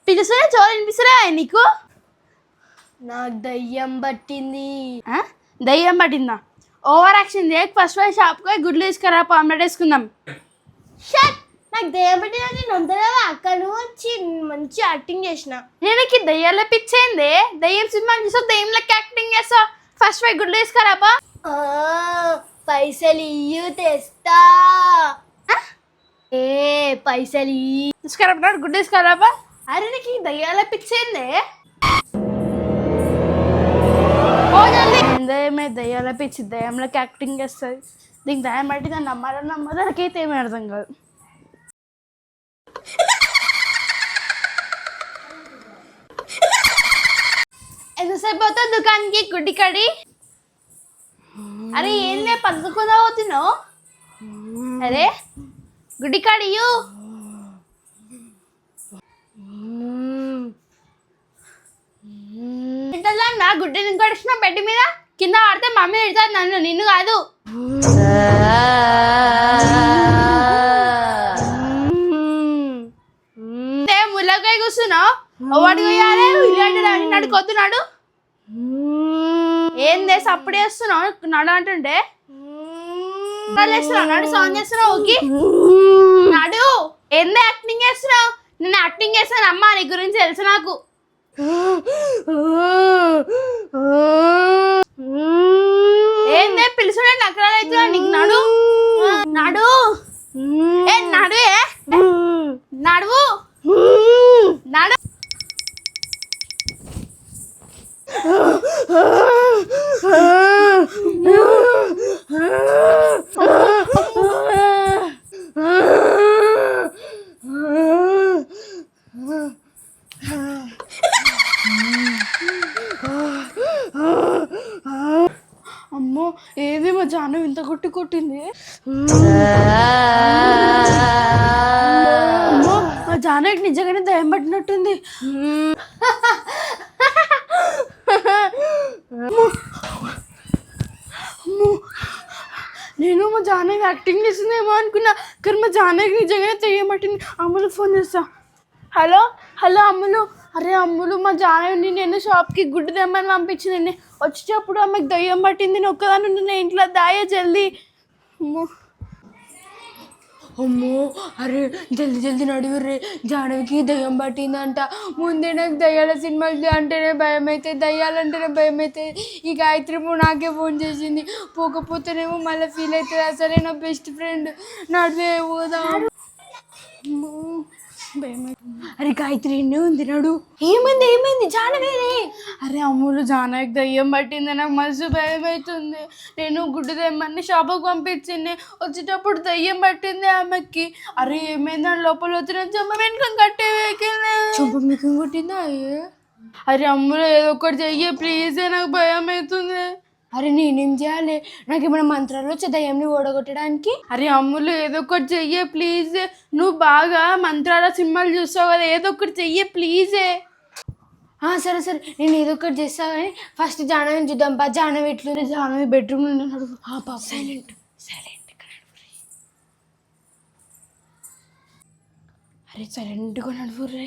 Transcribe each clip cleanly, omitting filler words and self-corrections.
పిలుసునే చోరు వినిపిస్తారా నీకు? నాకు దయ్యం పట్టింది. దయ్యం పట్టిందా? ఓవర్ యాక్షన్ చేయకు. ఫస్ట్ పోయి షాప్కి పోయి గుడ్లు తీసుకురా, ఆమ్లెట్ వేసుకుందాం. షట్, నాకు దయ్యం పట్టింది నొంతదా అక్క. నువ్వు వచ్చి మంచి యాక్టింగ్ చేసిన. నేను దయ్యాల పిచ్చేంది? దయ్యం సినిమా చూసావు, దయ్యం లెక్క యాక్టింగ్ చేస్తావు. ఫస్ట్ పోయి గుడ్లు తీసుకురాపా. పైసలు ఇయ్యు తెస్తా. ఏ పైసలు తీసుకురా, గుడ్లు తీసుకురాపా. అరే నీకు దయ్యాల పిచ్చేంది? దయ్యమే దయ్యాల పిచ్చి, దయ్యంలోకి యాక్టింగ్ చేస్తుంది. దీనికి దయ్యం బట్టి దాన్ని నమ్మదో నాకైతే ఏమీ అర్థం కాదు. ఎంతసేపు అవుతావు దుకాణానికి? గుడ్డి కడి. అరే ఏందే పక్కకుండా పోతున్నావు? అరే గుడ్డి కడియు. నా గుడ్డి కడిచిన బెడ్ మీద కింద పడితే మమ్మీ తిడతాది నన్ను, నిన్ను కాదు. ముల్లకాయ కూర్చున్నావు. వాడికి పోయారే ఇల్లు నడుకొద్దున్నాడు. ఏందే సప్పుడు చేస్తున్నావు? నడు అంటుంటే నడు సాంగ్ చేస్తున్నావు. ఓకే నడు. ఏందే యాక్టింగ్ చేస్తున్నావు? నేను యాక్టింగ్ చేస్తాను అమ్మా, నీ గురించి తెలుసు నాకు. ఏందే పిలుచుడే నకరాలు అవుతున్నా నీకు? నడు నడు. ఏ నడువే, నడువు నడు. అమ్మో ఏది మా జాను ఇంత కొట్టింది? అమ్మో మా జానకి నిజంగానే దయ్యం పట్టినట్టుంది. నేను మా జానకి యాక్టింగ్ చేసిందేమో అనుకున్నా, కానీ మా జానకి నిజంగానే దయ్యం పట్టింది. అమ్ములు ఫోన్ చేస్తా. హలో హలో అమ్ములు. అరే అమ్ములు, మా జానని నేను షాప్కి గుడ్డు తెమ్మని పంపించింది. వచ్చేటప్పుడు ఆమెకు దయ్యం పట్టింది. నేను ఒక్కదాన్ని నేను ఇంట్లో దాయ జల్దీ. అమ్మో అమ్మో, అరే జల్దీ జల్దీ నడువుర్రే, జానవికి దయ్యం పట్టిందంట. ముందే నాకు దయ్యాల సినిమాలు అంటేనే భయం అయితే, దయ్యాలంటేనే భయం అయితే. ఈ గాయత్రి నాకే ఫోన్ చేసింది. పోకపోతేనేమో మళ్ళీ ఫీల్ అవుతుంది. అసలే నా బెస్ట్ ఫ్రెండ్. నడువే పోదా. అరే గాయత్రి ఎన్నే ఉంది, నడు. ఏమైంది జానవేనే? అరే అమ్ములు, జానకి దయ్యం పట్టింది. నాకు మస్తు భయం అవుతుంది. నేను గుడ్డు దెమ్మని షాపుకి పంపించింది. వచ్చేటప్పుడు దయ్యం పట్టింది ఆమెకి. అరే ఏమైంది? అని లోపల వచ్చిన చెంప వెనుక కట్టే చెంప మీకు కొట్టిందా? అరే అమ్ములు ఏదో ఒకటి చెయ్యి ప్లీజ్, నాకు భయం అవుతుంది. అరే నేనేం చేయాలి? నాకు ఏమైనా మంత్రాలు వచ్చే దయ్యంని ఓడగొట్టడానికి? అరే అమ్ములు ఏదో ఒకటి చెయ్యి ప్లీజ్. నువ్వు బాగా మంత్రాల సినిమాలు చూస్తావు కదా, ఏదో ఒకటి చెయ్యి ప్లీజే. సరే సరే, నేను ఏదో ఒకటి చేస్తా. కానీ ఫస్ట్ జానవిని చూద్దాం. జానవి ఎట్లుంది? జానవి బెడ్రూమ్ నుండి నడువు. Silent silent. అరే సైలెంట్గా నడువు రే.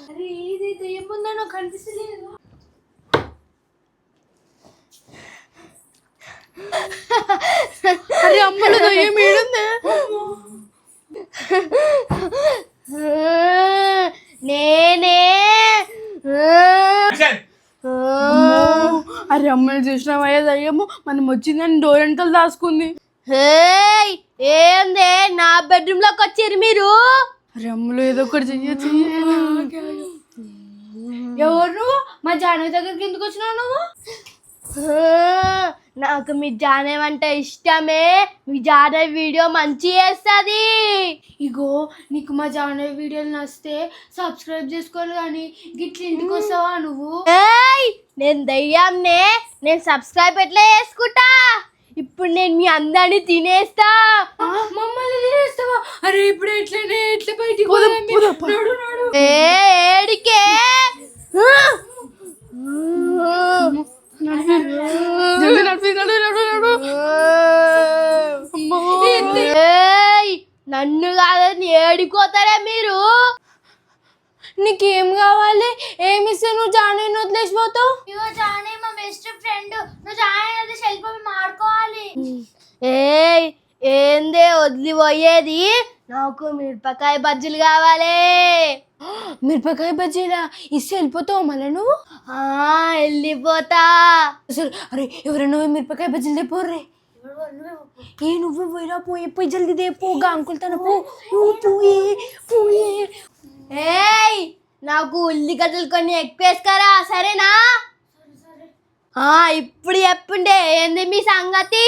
అరే ఇది దయ్యం ఉందా? నాకు కనిపిస్తలేదు. అరే అమ్మలు దయ్యం ఏడుంది? నేనే. అరే అమ్మని చూసినావయ్యా దయ్యము మనం వచ్చిందని డోర్ వెనకాల దాచుకుంది. ఏందే నా బెడ్రూమ్ లోకి వచ్చారు మీరు? అరే అమ్మలు ఏదో ఒకటి చెయ్యొచ్చు. ఎవరు నువ్వు? మా జానవి దగ్గరికి ఎందుకు వచ్చినావు నువ్వు? నాకు మీ జానవి అంటే ఇష్టమే. మీ జానవి వీడియో మంచి చేస్తుంది. ఇగో నీకు మా జానవి వీడియోలు నచ్చితే సబ్స్క్రైబ్ చేసుకోవాలి. కానీ గిట్ల ఇంటికి వస్తావా నువ్వు? నేను దయ్యాన్నే, నేను సబ్స్క్రైబ్ ఎట్లా చేసుకుంటా? ఇప్పుడు నేను మీ అందరిని తినేస్తా. మమ్మల్ని తినేస్తావా? అరే ఇప్పుడు ఎట్లా బయటికి పోదాం? ఏడికే ఏయ్, నన్ను కాదని ఏడిపోతారా మీరు? నీకేం కావాలి? ఏమిస్తే నువ్వు జాయిన్ వదిలేసిపోతావు? ఇగో జానే మా బెస్ట్ ఫ్రెండ్, నువ్వు జాయిన్ అయితే వెళ్ళిపోయి మాడుకోవాలి. ఏయ్, ఏందే వదిలిపోయేది? నాకు మిరపకాయ బజ్జీలు కావాలి. మిరపకాయ బజ్జీలా? ఇస్తే వెళ్ళిపోతావు మళ్ళీ నువ్వు? వెళ్ళిపోతా. అసలు అరే ఎవరైనా మిరపకాయ బజ్జీలు తెపోర్రే. నువ్వు పోయిరా, పోయి జల్దీ దేపో. అంకుల్ తన పోయే. ఏయ్, నాకు ఉల్లిగడ్డలు కొన్ని ఎక్కువ వేసుకరా, సరేనా? ఇప్పుడు చెప్పుండే ఏంది మీ సంగతి?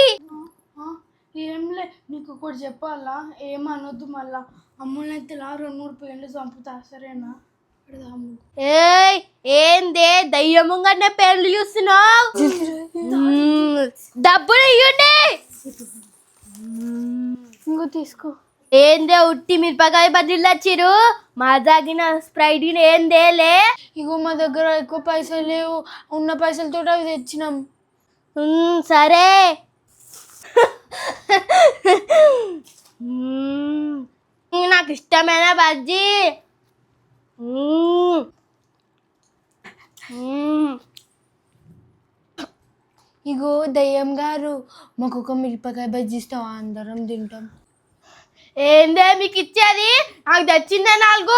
ఏంలే, నీకు ఒకటి చెప్పాలా? ఏమనొద్దు మళ్ళా. అమ్ముల్ని అయితే 2-3 పేర్లు చంపుతా, సరేనా? ఏయ్, ఏందే దయ్యముగానే పేర్లు చూస్తున్నావు? డబ్బులు ఇవ్వండి. ఇంకో తీసుకో. ఏందే ఉట్టి మిరపకాయ బజ్జీలు తెచ్చిరు? మా దగ్గర స్ప్రైట్ ఏందేలే. ఇగో మా దగ్గర ఎక్కువ పైసలు లేవు, ఉన్న పైసలతో అవి తెచ్చినాం. సరే. నాకు ఇష్టమైన బజ్జీ. ఇగో దయ్యం గారు, మాకు ఒక మిరపకాయ బజ్జీ ఇస్తావా? అందరం తింటాం. ఏందే మీకు ఇచ్చేది? నాకు తెచ్చిందే 4.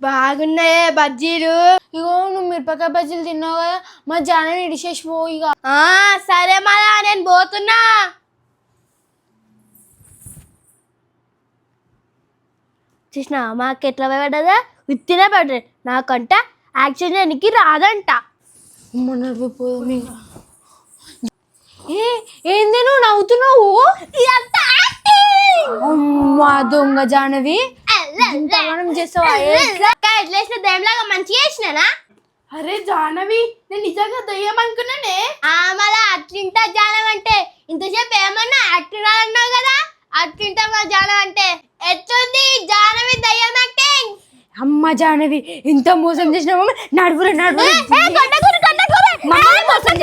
బాగున్నాయే బజ్జీలు. ఇగో నువ్వు మిరపకాయ బజ్జీలు తిన్నావు కదా, మా జానని ఇడిచేసి పో ఇక. సరే మళ్ళా నేను పోతున్నా. చూసిన మాకు ఎట్లా పడ్డదా? ఉత్తినే పడ్డది. నాకంట యాక్షన్ చేయడానికి రాదంట. ఏంది నువ్వు నవ్వుతున్నావు? అమ్మా దొంగ జానవి, చేస్తావా? దయ్యంలాగా మంచిగా చేసినానా? అరే జానవి, నేను నిజంగా దయ్యం అనుకున్నానే. మళ్ళా అట్లింటా జానం అంటే ఇంతసేపు ఏమన్నా యాక్టింగ్ రాదన్నావు కదా, అట్లింటా మా జానం అంటే ఎట్లుంది జానవి దయ్యం యాక్టింగ్? అమ్మ జానవి, ఇంత మోసం చేసినావు. నడువురే. మోసం